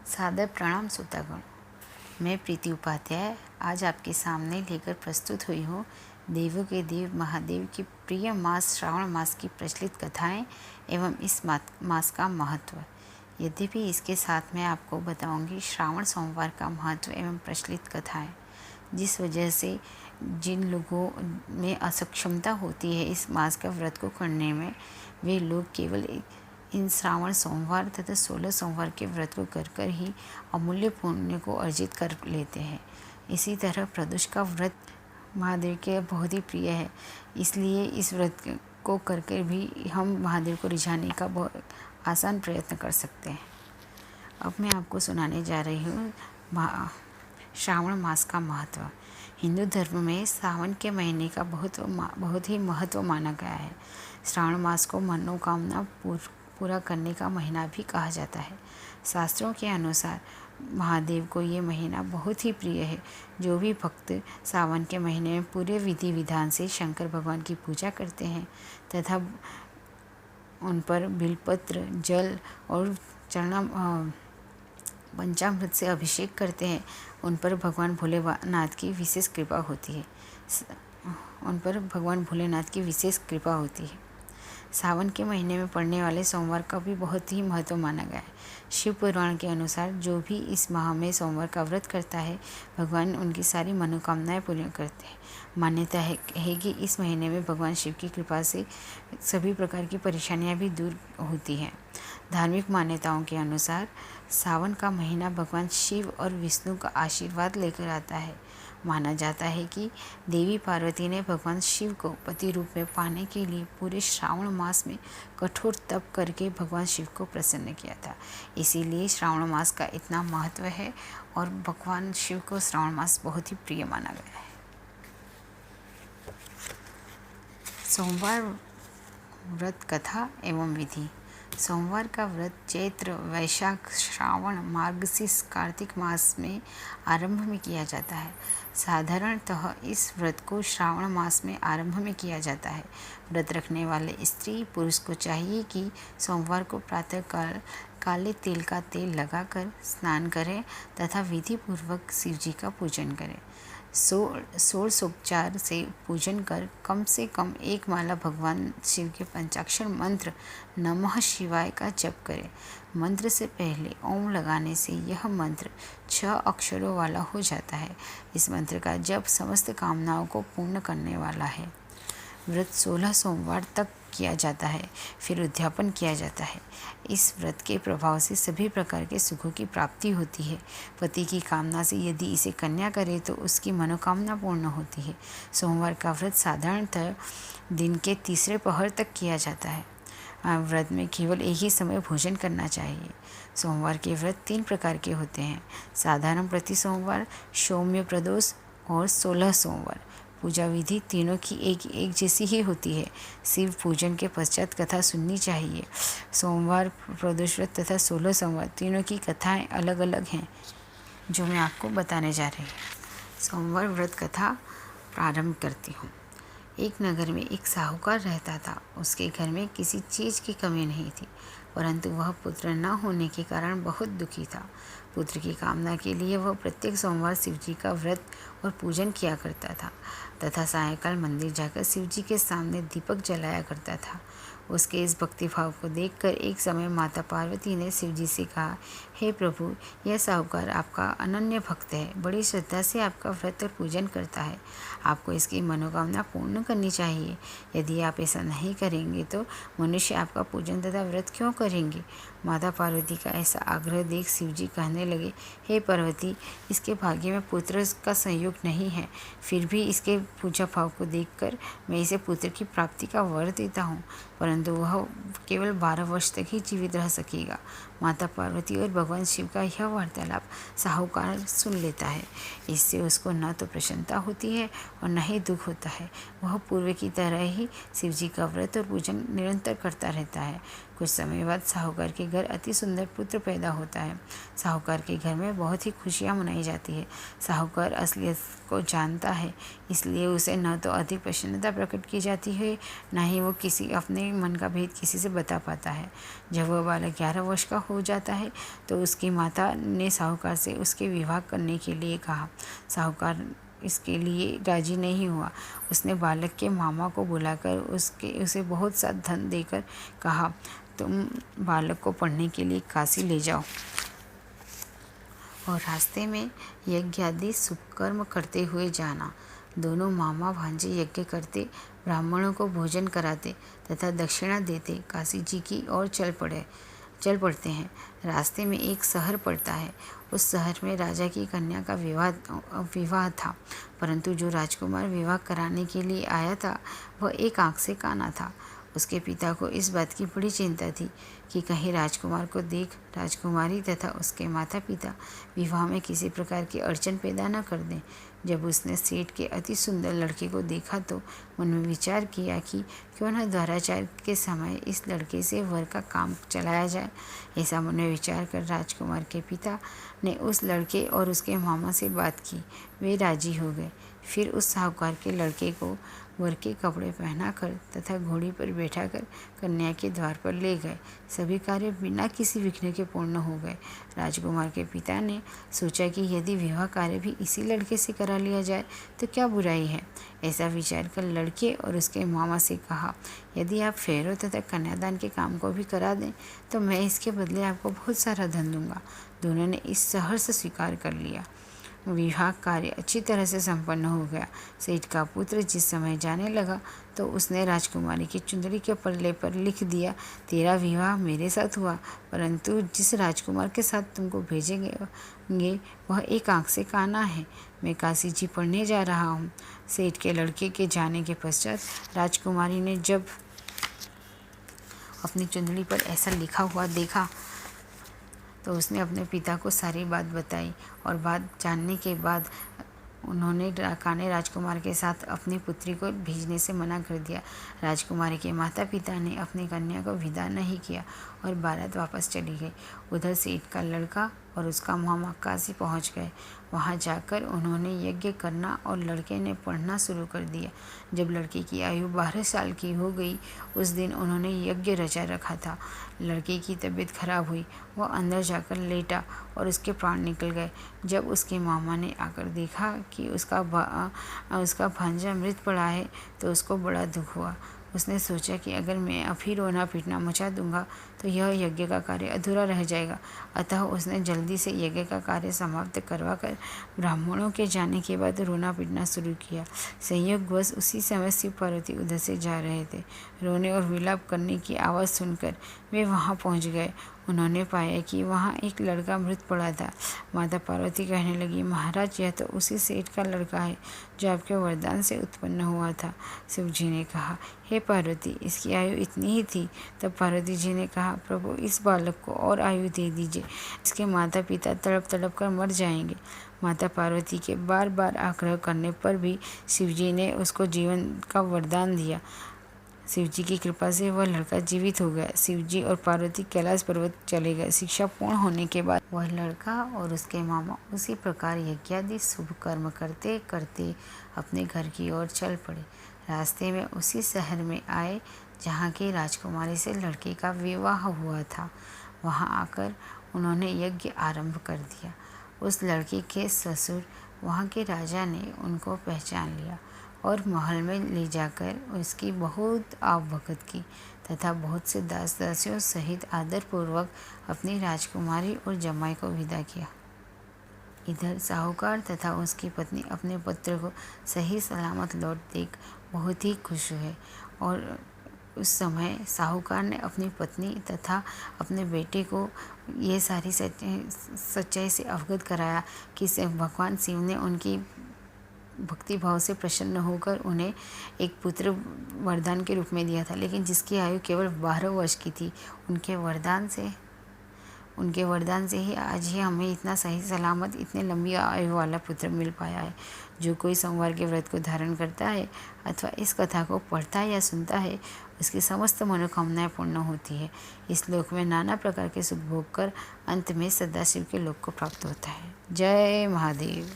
सादर प्रणाम श्रोतागण। मैं प्रीति उपाध्याय आज आपके सामने लेकर प्रस्तुत हुई हूँ देवों के देव महादेव की प्रिय मास श्रावण मास की प्रचलित कथाएं एवं इस मास का महत्व। यद्यपि इसके साथ मैं आपको बताऊंगी श्रावण सोमवार का महत्व एवं प्रचलित कथाएं, जिस वजह से जिन लोगों में असक्षमता होती है इस मास का व्रत को करने में, वे लोग केवल इन श्रावण सोमवार तथा 16 सोमवार के व्रत को कर कर ही अमूल्य पुण्य को अर्जित कर लेते हैं। इसी तरह प्रदोष का व्रत महादेव के बहुत ही प्रिय है, इसलिए इस व्रत को कर कर भी हम महादेव को रिझाने का बहुत आसान प्रयत्न कर सकते हैं। अब मैं आपको सुनाने जा रही हूँ श्रावण मास का महत्व। हिंदू धर्म में सावन के महीने का बहुत ही महत्व माना गया है। श्रावण मास को मनोकामना पूरा करने का महीना भी कहा जाता है। शास्त्रों के अनुसार महादेव को ये महीना बहुत ही प्रिय है। जो भी भक्त सावन के महीने में पूरे विधि विधान से शंकर भगवान की पूजा करते हैं तथा उन पर बिलपत्र, जल और पंचामृत से अभिषेक करते हैं, उन पर भगवान भोलेनाथ की विशेष कृपा होती है। सावन के महीने में पड़ने वाले सोमवार का भी बहुत ही महत्व माना गया है। शिव पुराण के अनुसार जो भी इस माह में सोमवार का व्रत करता है, भगवान उनकी सारी मनोकामनाएं पूर्ण करते हैं। मान्यता है कि इस महीने में भगवान शिव की कृपा से सभी प्रकार की परेशानियां भी दूर होती हैं। धार्मिक मान्यताओं के अनुसार सावन का महीना भगवान शिव और विष्णु का आशीर्वाद लेकर आता है। माना जाता है कि देवी पार्वती ने भगवान शिव को पति रूप में पाने के लिए पूरे श्रावण मास में कठोर तप करके भगवान शिव को प्रसन्न किया था। इसीलिए श्रावण मास का इतना महत्व है और भगवान शिव को श्रावण मास बहुत ही प्रिय माना गया है। सोमवार व्रत कथा एवं विधि। सोमवार का व्रत चैत्र, वैशाख, श्रावण, मार्गशीर्ष, कार्तिक मास में आरंभ में किया जाता है। साधारणतः इस व्रत को श्रावण मास में आरंभ में किया जाता है। व्रत रखने वाले स्त्री पुरुष को चाहिए कि सोमवार को प्रातःकाल काले तिल का तेल लगाकर स्नान करें तथा विधि पूर्वक शिव जी का पूजन करें। षोडशोपचार से पूजन कर कम से कम एक माला भगवान शिव के पंचाक्षर मंत्र नमः शिवाय का जप करें। मंत्र से पहले ओम लगाने से यह मंत्र 6 अक्षरों वाला हो जाता है। इस मंत्र का जप समस्त कामनाओं को पूर्ण करने वाला है। व्रत 16 सोमवार तक किया जाता है, फिर उद्यापन किया जाता है। इस व्रत के प्रभाव से सभी प्रकार के सुखों की प्राप्ति होती है। पति की कामना से यदि इसे कन्या करे तो उसकी मनोकामना पूर्ण होती है। सोमवार का व्रत साधारणतः दिन के तीसरे पहर तक किया जाता है। व्रत में केवल एक ही समय भोजन करना चाहिए। सोमवार के व्रत 3 प्रकार के होते हैं: साधारण प्रति सोमवार, सौम्य प्रदोष और 16 सोमवार। पूजा विधि तीनों की एक जैसी ही होती है। शिव पूजन के पश्चात कथा सुननी चाहिए। सोमवार, प्रदोष व्रत तथा 16 सोमवार तीनों की कथाएं अलग अलग हैं, जो मैं आपको बताने जा रही हूँ। सोमवार व्रत कथा प्रारंभ करती हूँ। एक नगर में एक साहूकार रहता था। उसके घर में किसी चीज़ की कमी नहीं थी, परंतु वह पुत्र न होने के कारण बहुत दुखी था। पुत्र की कामना के लिए वह प्रत्येक सोमवार शिव जी का व्रत और पूजन किया करता था तथा सायंकाल मंदिर जाकर शिव जी के सामने दीपक जलाया करता था। उसके इस भक्तिभाव को देखकर एक समय माता पार्वती ने शिव जी से कहा, हे प्रभु, यह साहूकार आपका अनन्य भक्त है, बड़ी श्रद्धा से आपका व्रत और पूजन करता है। आपको इसकी मनोकामना पूर्ण करनी चाहिए। यदि आप ऐसा नहीं करेंगे तो मनुष्य आपका पूजन तथा व्रत क्यों करेंगे? माता पार्वती का ऐसा आग्रह देख शिव जी कहने लगे, हे पार्वती, इसके भाग्य में पुत्र का संयोग नहीं है, फिर भी इसके पूजा भाव को देखकर मैं इसे पुत्र की प्राप्ति का वर देता हूँ, परंतु वह केवल 12 वर्ष तक ही जीवित रह सकेगा। माता पार्वती और भगवान शिव का यह वार्तालाप साहूकार सुन लेता है। इससे उसको न तो प्रसन्नता होती है और न ही दुख होता है। वह पूर्व की तरह ही शिव जी का व्रत और पूजन निरंतर करता रहता है। कुछ समय बाद साहूकार के घर अति सुंदर पुत्र पैदा होता है। साहूकार के घर में बहुत ही खुशियाँ मनाई जाती है। साहूकार असलियत को जानता है, इसलिए उसे न तो अधिक प्रसन्नता प्रकट की जाती है, न ही वो किसी अपने मन का भेद किसी से बता पाता है। जब वह बालक 11 वर्ष का हो जाता है तो उसकी माता ने साहूकार से उसके विवाह करने के लिए कहा। साहूकार इसके लिए राजी नहीं हुआ। उसने बालक के मामा को बुलाकर उसे बहुत सा धन देकर कहा, तुम बालक को पढ़ने के लिए काशी ले जाओ और रास्ते में यज्ञ आदि शुभ कर्म करते हुए जाना। दोनों मामा भांजे यज्ञ करते, ब्राह्मणों को भोजन कराते तथा दक्षिणा देते काशी जी की ओर चल पड़ते हैं। रास्ते में एक शहर पड़ता है। उस शहर में राजा की कन्या का विवाह था, परंतु जो राजकुमार विवाह कराने के लिए आया था वह एक आंख से काना था। उसके पिता को इस बात की बड़ी चिंता थी कि कहीं राजकुमार को देख राजकुमारी तथा उसके माता पिता विवाह में किसी प्रकार की अड़चन पैदा न कर दें। जब उसने सेठ के अति सुंदर लड़के को देखा तो मन में विचार किया कि क्यों न द्वाराचार के समय इस लड़के से वर का काम चलाया जाए। ऐसा मन में विचार कर राजकुमार के पिता ने उस लड़के और उसके मामा से बात की। वे राजी हो गए। फिर उस साहूकार के लड़के को वर के कपड़े पहनाकर तथा घोड़ी पर बैठाकर कन्या के द्वार पर ले गए। सभी कार्य बिना किसी विघ्न के पूर्ण हो गए। राजकुमार के पिता ने सोचा कि यदि विवाह कार्य भी इसी लड़के से करा लिया जाए तो क्या बुराई है। ऐसा विचार कर लड़के और उसके मामा से कहा, यदि आप फेरों तथा कन्यादान के काम को भी करा दें तो मैं इसके बदले आपको बहुत सारा धन दूंगा। दोनों ने इस सहर्ष स्वीकार कर लिया। विवाह कार्य अच्छी तरह से संपन्न हो गया। सेठ का पुत्र जिस समय जाने लगा तो उसने राजकुमारी की चुंदड़ी के पल्ले पर लिख दिया, तेरा विवाह मेरे साथ हुआ, परंतु जिस राजकुमार के साथ तुमको भेजेंगे वह एक आंख से काना है। मैं काशी जी पढ़ने जा रहा हूँ। सेठ के लड़के के जाने के पश्चात राजकुमारी ने जब अपनी चुंदड़ी पर ऐसा लिखा हुआ देखा तो उसने अपने पिता को सारी बात बताई और बात जानने के बाद उन्होंने काने राजकुमार के साथ अपनी पुत्री को भेजने से मना कर दिया। राजकुमारी के माता पिता ने अपनी कन्या को विदा नहीं किया और बारात वापस चली गई। उधर सेठ का लड़का और उसका मामा काशी पहुंच गए। वहां जाकर उन्होंने यज्ञ करना और लड़के ने पढ़ना शुरू कर दिया। जब लड़के की आयु 12 साल की हो गई उस दिन उन्होंने यज्ञ रचा रखा था। लड़के की तबीयत खराब हुई, वह अंदर जाकर लेटा और उसके प्राण निकल गए। जब उसके मामा ने आकर देखा कि उसका भांजा मृत पड़ा है तो उसको बड़ा दुख हुआ। उसने सोचा कि अगर मैं अभी रोना पीटना मचा दूंगा तो यह यज्ञ का कार्य अधूरा रह जाएगा। अतः उसने जल्दी से यज्ञ का कार्य समाप्त करवाकर ब्राह्मणों के जाने के बाद रोना पीटना शुरू किया। संयोगवश उसी समय शिव पार्वती उधर से जा रहे थे। रोने और विलाप करने की आवाज़ सुनकर वे वहां पहुंच गए। उन्होंने पाया कि वहाँ एक लड़का मृत पड़ा था। माता पार्वती कहने लगी, महाराज यह तो उसी सेठ का लड़का है जो आपके वरदान से उत्पन्न हुआ था। शिव जी ने कहा, हे पार्वती, इसकी आयु इतनी ही थी। तब पार्वती जी ने कहा, प्रभु इस बालक को और आयु दे दीजिए, इसके माता पिता तड़प तड़प कर मर जाएंगे। माता पार्वती के बार बार आग्रह करने पर भी शिव जी ने उसको जीवन का वरदान दिया। शिव जी की कृपा से वह लड़का जीवित हो गया। शिव जी और पार्वती कैलाश पर्वत चले गए। शिक्षा पूर्ण होने के बाद वह लड़का और उसके मामा उसी प्रकार यज्ञादि शुभ कर्म करते करते अपने घर की ओर चल पड़े। रास्ते में उसी शहर में आए जहाँ की राजकुमारी से लड़के का विवाह हुआ था। वहाँ आकर उन्होंने यज्ञ आरंभ कर दिया। उस लड़के के ससुर वहाँ के राजा ने उनको पहचान लिया और महल में ले जाकर उसकी बहुत आवभगत की तथा बहुत से दास दासियों सहित आदरपूर्वक अपनी राजकुमारी और जमाई को विदा किया। इधर साहूकार तथा उसकी पत्नी अपने पुत्र को सही सलामत लौट देख बहुत ही खुश हुए और उस समय साहूकार ने अपनी पत्नी तथा अपने बेटे को ये सारी सच्चाई से अवगत कराया कि भगवान शिव ने उनकी भक्ति भाव से प्रसन्न होकर उन्हें एक पुत्र वरदान के रूप में दिया था, लेकिन जिसकी आयु केवल 12 वर्ष की थी। उनके वरदान से ही आज ही हमें इतना सही सलामत इतने लंबी आयु वाला पुत्र मिल पाया है। जो कोई सोमवार के व्रत को धारण करता है अथवा इस कथा को पढ़ता है या सुनता है उसकी समस्त मनोकामनाएं पूर्ण होती है। इस लोक में नाना प्रकार के सुख भोग कर अंत में सदाशिव के लोक को प्राप्त होता है। जय महादेव।